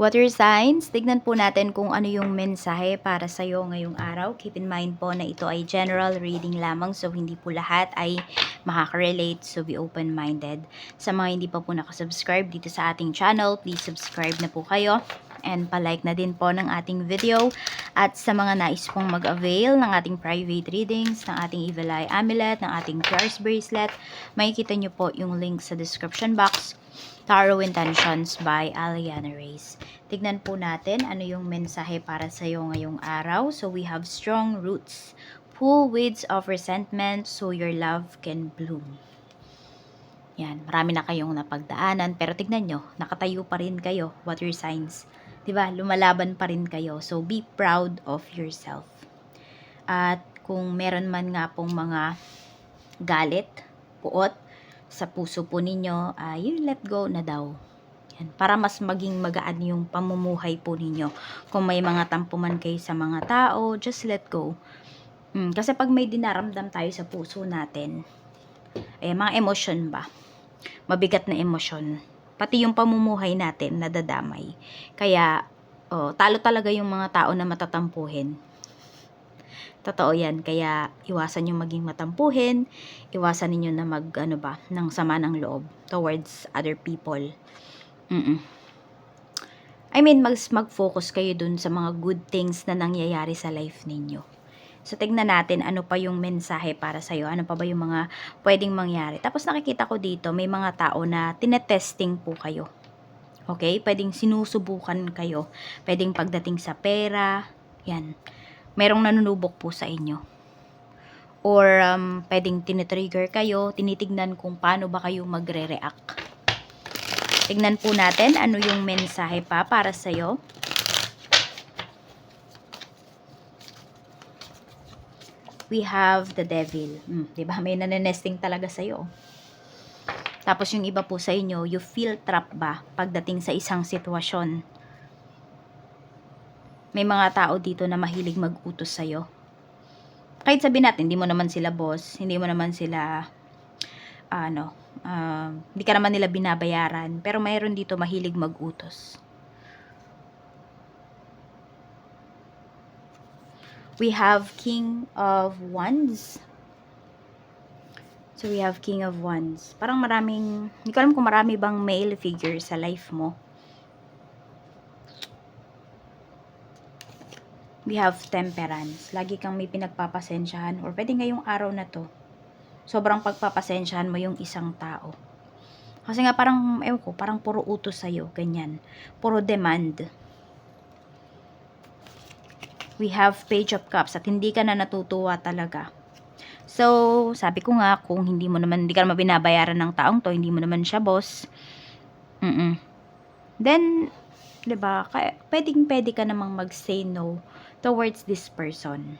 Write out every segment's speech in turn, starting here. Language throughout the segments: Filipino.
Water signs, tignan po natin kung ano yung mensahe para sa'yo ngayong araw. Keep in mind po na ito ay general reading lamang, so hindi po lahat ay makaka-relate, so be open-minded. Sa mga hindi pa po nakasubscribe dito sa ating channel, please subscribe na po kayo. And palike na din po ng ating video. At sa mga nais pong mag-avail ng ating private readings, ng ating Evil Eye Amulet, ng ating Charles Bracelet, makikita nyo po yung link sa description box. Tarot Intentions by Aliana Reyes. Tignan po natin ano yung mensahe para sa iyo ngayong araw. So we have strong roots. Pull weeds of resentment so your love can bloom. Yan, marami na kayong napagdaanan pero tignan nyo, nakatayo pa rin kayo, water signs. 'Di ba? Lumalaban pa rin kayo. So be proud of yourself. At kung meron man nga pong mga galit, puot, sa puso po ninyo, you let go na daw. Yan, para mas maging magaan yung pamumuhay po ninyo. Kung may mga tampo man kayo sa mga tao, just let go. Kasi pag may dinaramdam tayo sa puso natin, mga emosyon ba? Mabigat na emosyon. Pati yung pamumuhay natin nadadamay. Kaya, talo talaga yung mga tao na matatampuhin. Totoo yan, kaya iwasan nyo maging matampuhin, iwasan ninyo na ng sama ng loob towards other people. Mag-focus kayo dun sa mga good things na nangyayari sa life ninyo. So, tignan natin ano pa yung mensahe para sa'yo, ano pa ba yung mga pwedeng mangyari. Tapos nakikita ko dito, may mga tao na tinetesting po kayo. Okay? Pwedeng sinusubukan kayo. Pwedeng pagdating sa pera, yan. Merong nanunubok po sa inyo. Or pwedeng tinitrigger kayo, tinitignan kung paano ba kayo magre-react. Tignan po natin ano yung mensahe pa para sa'yo. We have the devil. Diba? May nanenesting talaga sa'yo. Tapos yung iba po sa inyo, you feel trapped ba pagdating sa isang sitwasyon? May mga tao dito na mahilig mag-utos sa'yo. Kahit sabihin natin, hindi mo naman sila boss, hindi mo naman sila, hindi ka naman nila binabayaran, pero mayroon dito mahilig mag-utos. We have King of Wands. So, we have King of Wands. Parang hindi ko alam kung marami bang male figure sa life mo. We have Temperance. Lagi kang may pinagpapasensyahan or pwede ngayong araw na to, sobrang pagpapasensyahan mo yung isang tao. Kasi nga parang, parang puro utos sa'yo, ganyan. Puro demand. We have Page of Cups at hindi ka na natutuwa talaga. So, sabi ko nga, kung hindi ka naman binabayaran ng taong to, hindi mo naman siya boss, then, diba, pwede ka namang mag-say no towards this person.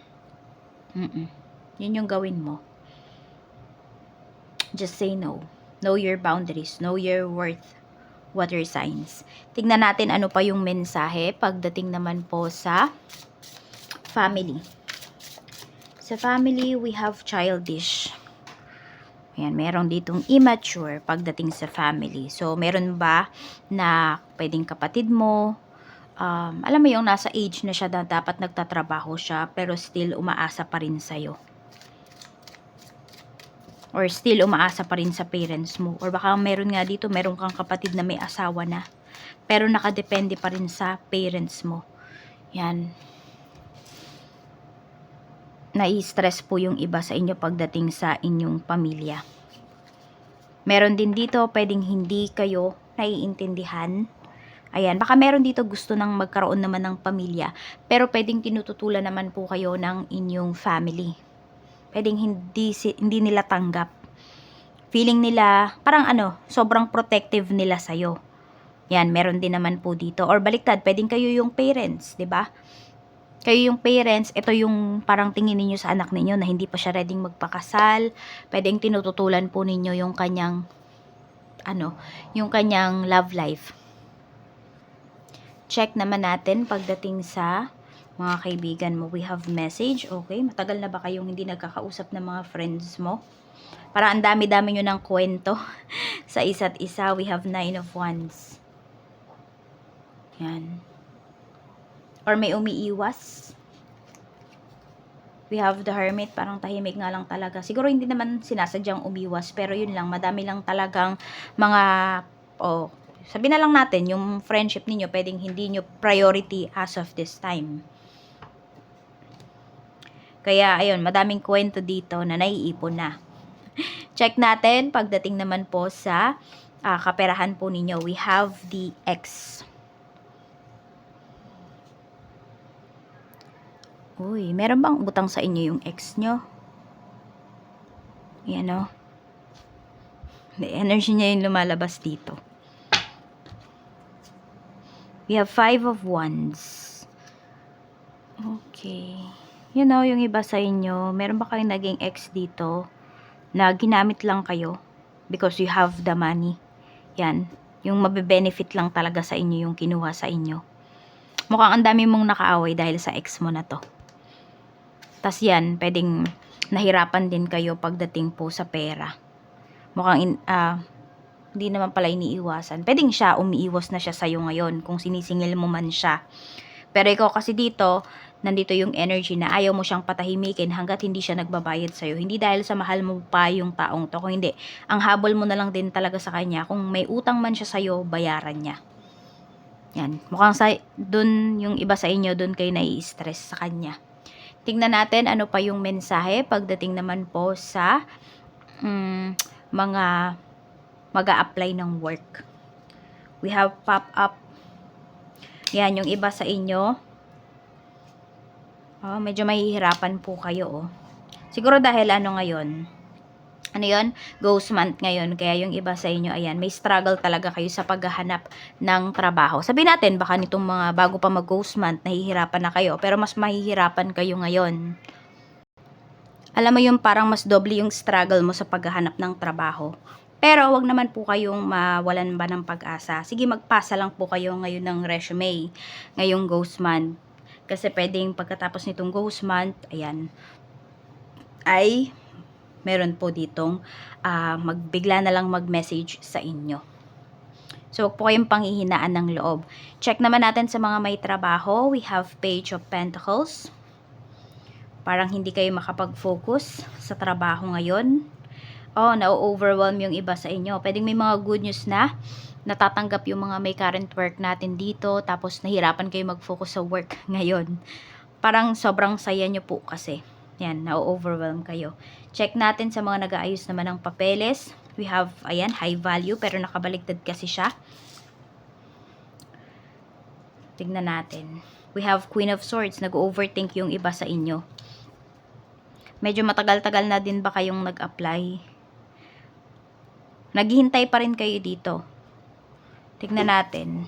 Yun yung gawin mo. Just say no. Know your boundaries. Know your worth. Water signs. Tignan natin ano pa yung mensahe pagdating naman po sa family. Sa family, we have childish. Ayan, meron ditong immature pagdating sa family. So, meron ba na pwedeng kapatid mo, alam mo yung nasa age na siya na dapat nagtatrabaho siya, pero still umaasa pa rin sa'yo. Or still umaasa pa rin sa parents mo. Or baka meron kang kapatid na may asawa na, pero nakadepende pa rin sa parents mo. Yan. Nai-stress po yung iba sa inyo pagdating sa inyong pamilya. Meron din dito, pwedeng hindi kayo naiintindihan. Ayan, baka meron dito gusto nang magkaroon naman ng pamilya, pero pwedeng tinututulan naman po kayo ng inyong family. Pwedeng hindi nila tanggap. Feeling nila, parang sobrang protective nila sa'yo. Yan, meron din naman po dito. Or baliktad, pwedeng kayo yung parents, 'di ba? Kayo yung parents, ito yung parang tingin niyo sa anak ninyo na hindi pa siya ready magpakasal. Pwedeng tinututulan po ninyo yung kanyang love life. Check naman natin pagdating sa mga kaibigan mo. We have message. Okay, matagal na ba kayong hindi nagkakausap ng mga friends mo? Para ang dami-dami nyo ng kwento sa isa't isa. We have 9 of Wands. Yan. Or may umiiwas. We have the Hermit, parang tahimik nga lang talaga. Siguro hindi naman sinasadyang umiwas, pero yun lang, madami lang talagang mga, sabi na lang natin, yung friendship ninyo, pwedeng hindi nyo priority as of this time. Kaya, ayun, madaming kwento dito na naiipon na. Check natin, pagdating naman po sa kaperahan po ninyo, we have the X. Uy, meron bang utang sa inyo yung ex nyo? Yan o. The energy niya yung lumalabas dito. We have 5 of Wands. Okay. You know, yung iba sa inyo, meron ba kayong naging ex dito na ginamit lang kayo because you have the money? Yan. Yung mabe-benefit lang talaga sa inyo yung kinuha sa inyo. Mukhang ang dami mong nakaaway dahil sa ex mo na to. Tas yan, pwedeng nahirapan din kayo pagdating po sa pera. Mukhang hindi naman pala iniiwasan. Pwedeng siya, umiiwas na siya sa'yo ngayon kung sinisingil mo man siya. Pero ikaw kasi dito, nandito yung energy na ayaw mo siyang patahimikin hanggat hindi siya nagbabayad sa'yo. Hindi dahil sa mahal mo pa yung taong to. Kung hindi, ang habol mo na lang din talaga sa kanya. Kung may utang man siya sa'yo, bayaran niya. Yan. Mukhang dun yung iba sa inyo, dun kayo nai-stress sa kanya. Tingnan natin ano pa yung mensahe pagdating naman po sa mga mag-a-apply ng work. We have pop up. Yan, yung iba sa inyo. Medyo mahihirapan po kayo. Siguro dahil ano ngayon? Ano yon? Ghost month ngayon. Kaya yung iba sa inyo, ayan, may struggle talaga kayo sa paghahanap ng trabaho. Sabihin natin, baka nitong mga bago pa mag-ghost month, nahihirapan na kayo. Pero mas mahihirapan kayo ngayon. Alam mo yung parang mas doble yung struggle mo sa paghahanap ng trabaho. Pero wag naman po kayong mawalan ba ng pag-asa. Sige, magpasa lang po kayo ngayon ng resume. Ngayong ghost month. Kasi pwedeng pagkatapos nitong ghost month, ayan, ay meron po ditong magbigla na lang mag-message sa inyo. So, huwag po kayong panghihinaan ng loob. Check naman natin sa mga may trabaho. We have Page of Pentacles. Parang hindi kayo makapag-focus sa trabaho ngayon. Na-overwhelm yung iba sa inyo. Pwedeng may mga good news na natatanggap yung mga may current work natin dito. Tapos, nahirapan kayo mag-focus sa work ngayon. Parang sobrang saya nyo po kasi. Yan, na-overwhelm kayo. Check natin sa mga nag-aayos naman ng papeles. We have, ayan, high value, pero nakabaliktad kasi siya. Tignan natin. We have Queen of Swords. Nag-overthink yung iba sa inyo. Medyo matagal-tagal na din ba kayong nag-apply? Naghihintay pa rin kayo dito. Tignan natin.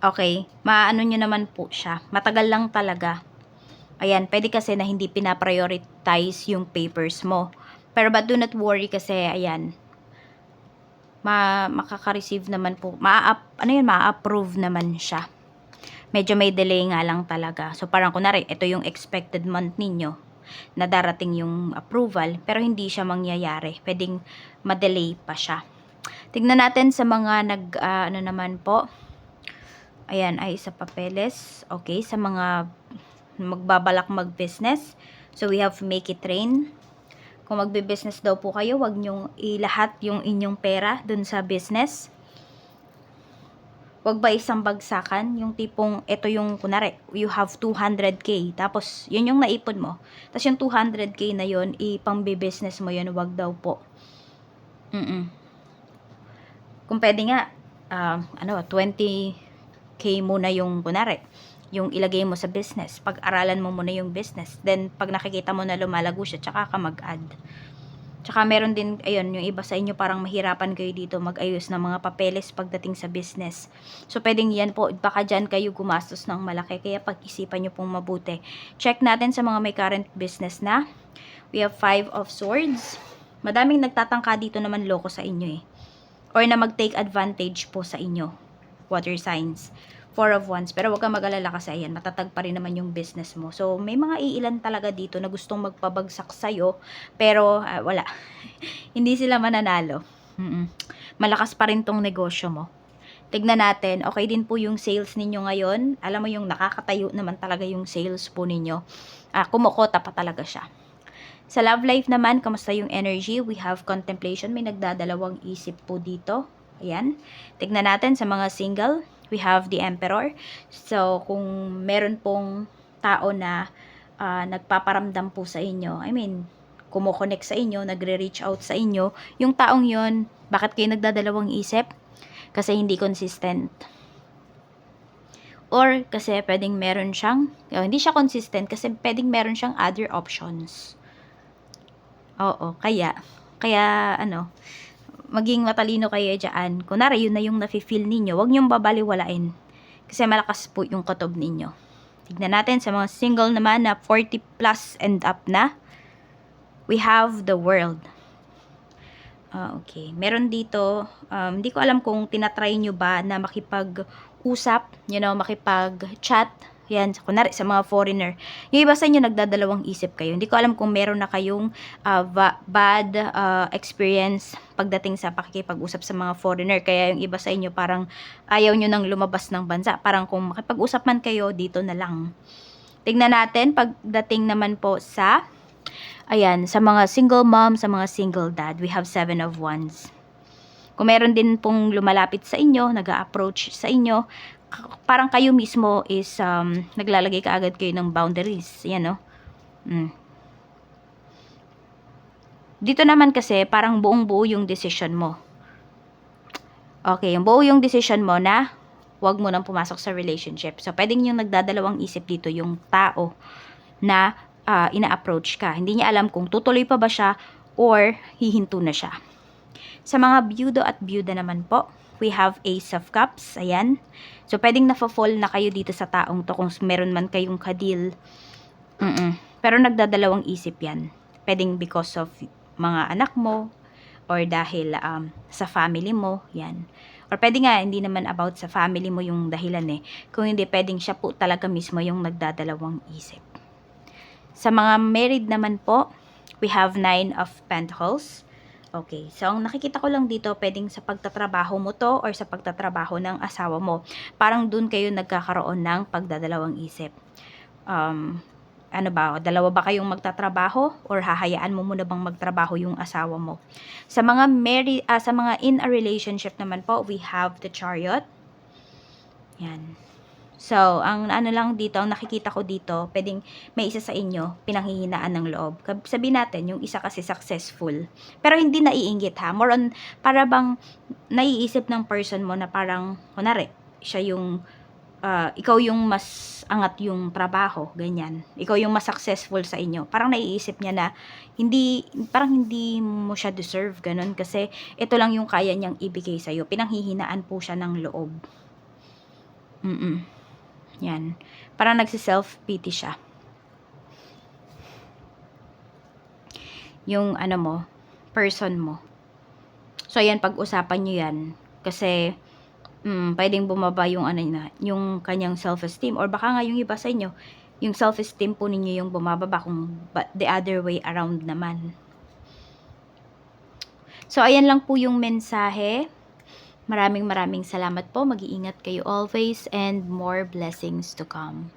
Okay, maano nyo naman po siya. Matagal lang talaga. Ayan, pwede kasi na hindi pinaprioritize yung papers mo. Pero but do not worry kasi, ayan, makaka-receive naman po. Ma-approve naman siya. Medyo may delay nga lang talaga. So, parang kunwari, ito yung expected month ninyo na darating yung approval, pero hindi siya mangyayari. Pwedeng ma-delay pa siya. Tignan natin sa mga ano naman po. Ayan, ay sa papeles. Okay, sa mga magbabalak mag-business. So, we have make it rain. Kung magbe-business daw po kayo, wag nyong ilahat yung inyong pera dun sa business. Wag ba isang bagsakan? Yung tipong, ito yung, kunwari, you have 200k. Tapos, yun yung naipon mo. Tapos, yung 200k na yun, ipang-business mo yun, wag daw po. Kung pwede nga, 20k muna yung, kunwari, yung ilagay mo sa business. Pag-aralan mo muna yung business. Then, pag nakikita mo na lumalago siya, tsaka ka mag-add. Tsaka meron din, ayun, yung iba sa inyo parang mahirapan kayo dito mag-ayos ng mga papeles pagdating sa business. So, pwedeng yan po, baka dyan kayo gumastos ng malaki. Kaya pag-isipan nyo pong mabuti. Check natin sa mga may current business na. We have 5 of Swords. Madaming nagtatangka dito naman loko sa inyo or na mag-take advantage po sa inyo. Water signs. 4 of Wands. Pero wag kang mag-alala kasi ayan, matatag pa rin naman yung business mo. So, may mga iilan talaga dito na gustong magpabagsak sa'yo. Pero, wala. Hindi sila mananalo. Malakas pa rin tong negosyo mo. Tignan natin, okay din po yung sales ninyo ngayon. Alam mo yung nakakatayo naman talaga yung sales po ninyo. Kumukota pa talaga siya. Sa love life naman, kamusta yung energy? We have contemplation. May nagdadalawang isip po dito. Ayan. Tignan natin sa mga single. We have the Emperor. So, kung meron pong tao na nagpaparamdam po sa inyo, I mean, kumokonek sa inyo, nagre-reach out sa inyo, yung taong yon, bakit kayo nagdadalawang isip? Kasi hindi consistent. Or kasi pwedeng meron siyang, hindi siya consistent kasi pwedeng meron siyang other options. Oo, kaya ano, maging matalino kayo dyan. Kunwari, yun na yung nafe-feel ninyo, huwag niyong babaliwalain. Kasi malakas po yung katob ninyo. Tignan natin sa mga single naman na 40 plus and up na. We have the World. Okay. Meron dito, hindi ko alam kung tinatry nyo ba na makipag-usap, makipag-chat. Yan, kunwari sa mga foreigner. Yung iba sa inyo nagdadalawang isip kayo. Hindi ko alam kung meron na kayong bad experience pagdating sa pakikipag-usap sa mga foreigner. Kaya yung iba sa inyo parang ayaw nyo nang lumabas ng bansa. Parang kung makipag-usap man kayo, dito na lang. Tignan natin, pagdating naman po sa ayan, sa mga single mom, sa mga single dad, we have 7 of Wands. Kung meron din pong lumalapit sa inyo, nag-a-approach sa inyo, parang kayo mismo is naglalagay kaagad kayo ng boundaries. Yan, no? Dito naman kasi, parang buong-buo yung decision mo. Okay, yung buo yung decision mo na huwag mo nang pumasok sa relationship. So, pwedeng yung nagdadalawang isip dito, yung tao na ina-approach ka. Hindi niya alam kung tutuloy pa ba siya or hihinto na siya. Sa mga byudo at byuda naman po, we have Ace of Cups. Ayan. So, pwedeng na-fall na kayo dito sa taong to kung meron man kayong kadil. Pero nagdadalawang isip yan. Pwedeng because of mga anak mo or dahil sa family mo. Yan. Or pwede nga, hindi naman about sa family mo yung dahilan eh. Kung hindi, pwedeng siya po talaga mismo yung nagdadalawang isip. Sa mga married naman po, we have 9 of Pentacles. Okay, so ang nakikita ko lang dito, pwedeng sa pagtatrabaho mo to or sa pagtatrabaho ng asawa mo. Parang dun kayo nagkakaroon ng pagdadalawang isip. Ano ba, dalawa ba kayong magtatrabaho or hahayaan mo muna bang magtrabaho yung asawa mo? Sa mga sa mga in a relationship naman po, we have the Chariot. Yan. So, ang ano lang dito, ang nakikita ko dito, pwedeng may isa sa inyo, pinanghihinaan ng loob. Sabihin natin, yung isa kasi successful. Pero hindi naiinggit ha. More on, para bang naiisip ng person mo na parang, kunwari, siya yung, ikaw yung mas angat yung trabaho, ganyan. Ikaw yung mas successful sa inyo. Parang naiisip niya na, parang hindi mo siya deserve, ganun. Kasi, ito lang yung kaya niyang ibigay sa'yo. Pinanghihinaan po siya ng loob. Yan. Parang nagsi-self-pity siya. Yung ano mo, person mo. So, yan, pag-usapan nyo yan. Kasi, pwedeng bumaba yung ano na, yung kanyang self-esteem. Or baka nga yung iba sa inyo, yung self-esteem po ninyo yung bumababa kung the other way around naman. So, ayan lang po yung mensahe. Maraming salamat po. Mag-iingat kayo always and more blessings to come.